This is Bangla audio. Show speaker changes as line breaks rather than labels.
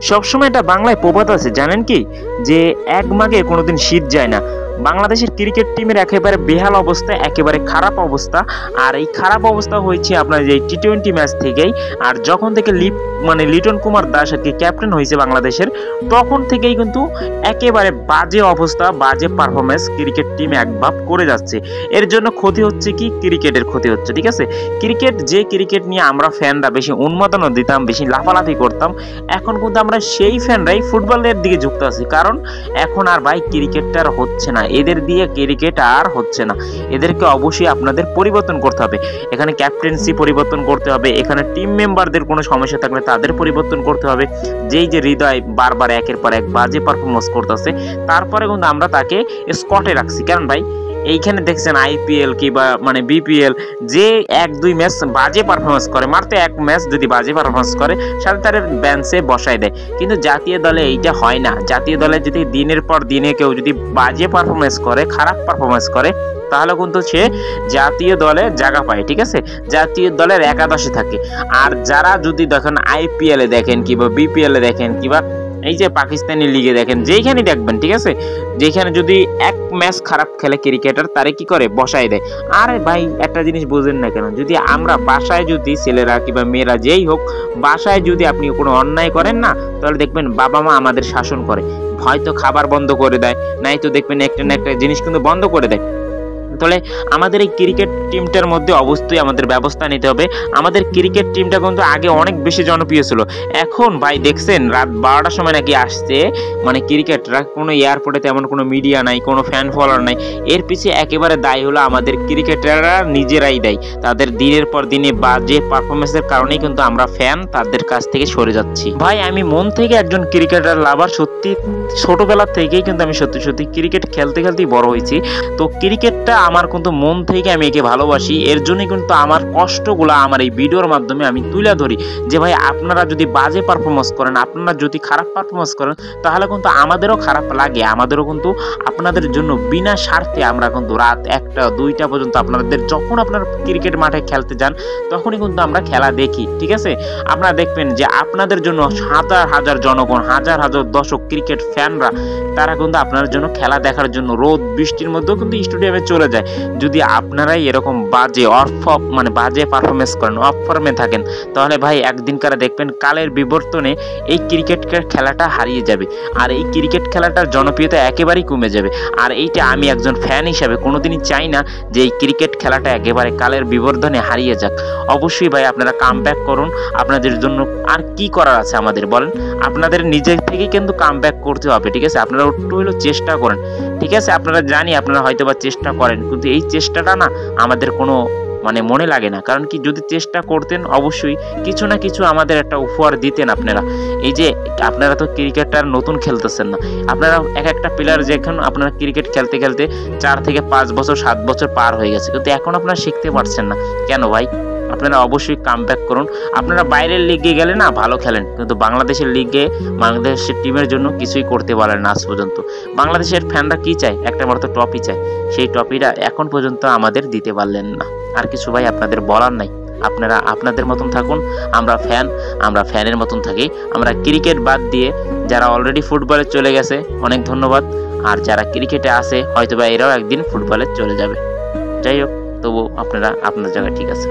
সবসময় এটা বাংলায় প্রবাদ আছে জানেন কি, যে এক মাঘে কোনোদিন শীত যায় না। বাংলাদেশের ক্রিকেট টিমের একেবারে বেহাল অবস্থা, একেবারে খারাপ অবস্থা। আর এই খারাপ অবস্থা হয়েছে আপনার যে টি-20 ম্যাচ থেকেই। আর যখন থেকে লিটন কুমার দাস আর কি ক্যাপ্টেন হয়েছে বাংলাদেশের, তখন থেকেই কিন্তু একেবারে বাজে অবস্থা, বাজে পারফরমেন্স ক্রিকেট টিম একভাব করে যাচ্ছে। এর জন্য ক্ষতি হচ্ছে কি, ক্রিকেটের ক্ষতি হচ্ছে। ঠিক আছে, ক্রিকেট নিয়ে আমরা ফ্যানরা বেশি উন্মাদনা দিতাম, বেশি লাফালাফি করতাম, এখন কিন্তু আমরা সেই ফ্যানরাই ফুটবলের দিকে যুক্ত আছি। কারণ এখন আর ভাই ক্রিকেটটা আর হচ্ছে না, এদের দিয়ে ক্রিকেট আর হচ্ছে না। এদেরকে অবশ্যই আপনাদের পরিবর্তন করতে হবে। এখানে ক্যাপ্টেন্সি পরিবর্তন করতে হবে, এখানে টিম মেম্বারদের কোনো সমস্যা থাকলে তাদের পরিবর্তন করতে হবে। যেই যে হৃদয় বারবার একের পর এক বাজে পারফরমেন্স করতেছে, তারপরে কিন্তু আমরা তাকে স্কটে রাখছি। কারণ ভাই এইখানে দেখছেন আইপিএল কিংবা বিপিএল, যে 1-2 ম্যাচ বাজে পারফরমেন্স করে, মাত্র এক ম্যাচ যদি বাজে পারফরমেন্স করে সাথে তার বেঞ্চে বসায় দেয়। কিন্তু জাতীয় দলে এইটা হয় না। জাতীয় দলে যদি দিনের পর দিনে কেউ যদি বাজে পারফরমেন্স করে, খারাপ পারফরমেন্স করে, তাহলে কিন্তু সে জাতীয় দলে জায়গা পায়। ঠিক আছে, জাতীয় দলের একাদশে থাকে। আর যারা যদি দেখেন আইপিএলে দেখেন কিংবা বিপিএলে দেখেন কিংবা এই যে পাকিস্তানি লিগে দেখেন, যেইখানে দেখবেন, ঠিক আছে, যেখানে যদি এক ম্যাচ খারাপ খেলে ক্রিকেটার, তারে কি করে বসায় দেয়। আরে ভাই একটা জিনিস বোঝেন না কেন, যদি আমরা বাসায় যদি ছেলেরা কিংবা মেয়েরা যেই হোক, বাসায় যদি আপনি কোনো অন্যায় করেন না, তাহলে দেখবেন বাবা মা আমাদের শাসন করে, হয়তো খাবার বন্ধ করে দেয়, নাই তো দেখবেন একটা না একটা জিনিস কিন্তু বন্ধ করে দেয়। তাহলে আমাদের এই ক্রিকেট টিমটার মধ্যে অবশ্যই আমাদের ব্যবস্থা নিতে হবে। আমাদের ক্রিকেট টিমটা কিন্তু আগে অনেক বেশি জনপ্রিয় ছিল। এখন ভাই দেখছেন রাত 12টার সময় নাকি আসছে, ক্রিকেটরা কোনো এয়ারপোর্টে তেমন কোনো মিডিয়া নাই, কোনো ফ্যান ফলোয়ার নাই। এর পিছিয়ে একেবারে দায়ী হলো আমাদের ক্রিকেটাররা নিজেরাই দায়ী। তাদের দিনের পর দিনে বাজে পারফরমেন্সের কারণেই কিন্তু আমরা ফ্যান তাদের কাছ থেকে সরে যাচ্ছি। ভাই আমি মন থেকে একজন ক্রিকেটার লাভার, সত্যি ছোটবেলা থেকেই কিন্তু আমি সত্যি ক্রিকেট খেলতে খেলতেই বড় হয়েছি। তো ক্রিকেটটা আমার কিন্তু মন থেকে আমি একে ভালোবাসি। এর জন্যই কিন্তু আমার কষ্টগুলো আমার এই ভিডিওর মাধ্যমে আমি তুলে ধরি, যে ভাই আপনারা যদি বাজে পারফরমেন্স করেন, আপনারা যদি খারাপ পারফরমেন্স করেন, তাহলে কিন্তু আমাদেরও খারাপ লাগে। আমাদেরও কিন্তু আপনাদের জন্য বিনা স্বার্থে আমরা কিন্তু রাত 1টা 2টা পর্যন্ত আপনাদের, যখন আপনারা ক্রিকেট মাঠে খেলতে যান তখনই কিন্তু আমরা খেলা দেখি। ঠিক আছে, আপনারা দেখবেন যে আপনাদের জন্য হাজার হাজার জনগণ, হাজার হাজার দর্শক, ক্রিকেট ফ্যানরা, তারা কিন্তু আপনার জন্য খেলা দেখার জন্য রোদ বৃষ্টির মধ্যেও কিন্তু স্টেডিয়ামে চলে যায়। যদি আপনারাই এরকম বাজে বাজে পারফরমেন্স করেন, অফ ফর্মে থাকেন, তাহলে ভাই একদিনকার দেখবেন কালের বিবর্তনে এই ক্রিকেট খেলাটা হারিয়ে যাবে। আর এই ক্রিকেট খেলাটার জনপ্রিয়তা একেবারেই কমে যাবে। আর এইটা আমি একজন ফ্যান হিসাবে কোনোদিনই চাই না যে এই ক্রিকেট খেলাটা একেবারে কালের বিবর্তনে হারিয়ে যাক। অবশ্যই ভাই আপনারা কামব্যাক করুন। আপনাদের জন্য আর কি করার আছে আমাদের বলেন, আপনাদের নিজের থেকেই কিন্তু কামব্যাক করতে হবে। ঠিক আছে, আপনারা একটু হলেও চেষ্টা করেন। ঠিক আছে, আপনারা জানি আপনারা হয়তো বা চেষ্টা করেন, কিন্তু এই চেষ্টাটা না আমাদের কোনো মনে লাগে না। কারণ কি, যদি চেষ্টা করতেন অবশ্যই কিছু না কিছু আমাদের একটা উপহার দিতেন আপনারা। এই যে আপনারা তো ক্রিকেটটা নতুন খেলতেছেন না, আপনারা একটা প্লেয়ার যখন আপনারা ক্রিকেট খেলতে খেলতে 4 থেকে 5 বছর 7 বছর পার হয়ে গেছে, কিন্তু এখন আপনারা শিখতে পারছেন না কেন ভাই? আপনারা অবশ্যই কামব্যাক করুন। আপনারা বাইরের লিগে গেলে না ভালো খেলেন, কিন্তু বাংলাদেশের লিগে বাংলাদেশের টিমের জন্য কিছুই করতে পারেন না আজ পর্যন্ত। বাংলাদেশের ফ্যানরা কি চায়? একটা মাত্র ট্রফি চায়, সেই ট্রফিটা এখন পর্যন্ত আমাদের দিতে পারলেন না। আর কিছু ভাই আপনাদের বলার নাই, আপনারা আপনাদের মতন থাকুন। আমরা ফ্যানের মতন থাকি। আমরা ক্রিকেট বাদ দিয়ে যারা অলরেডি ফুটবলে চলে গেছে অনেক ধন্যবাদ, আর যারা ক্রিকেটে আছে হয়তো বা এরাও একদিন ফুটবলে চলে যাবে। যাই হোক, তবু আপনারা আপনার জায়গায় ঠিক আছে।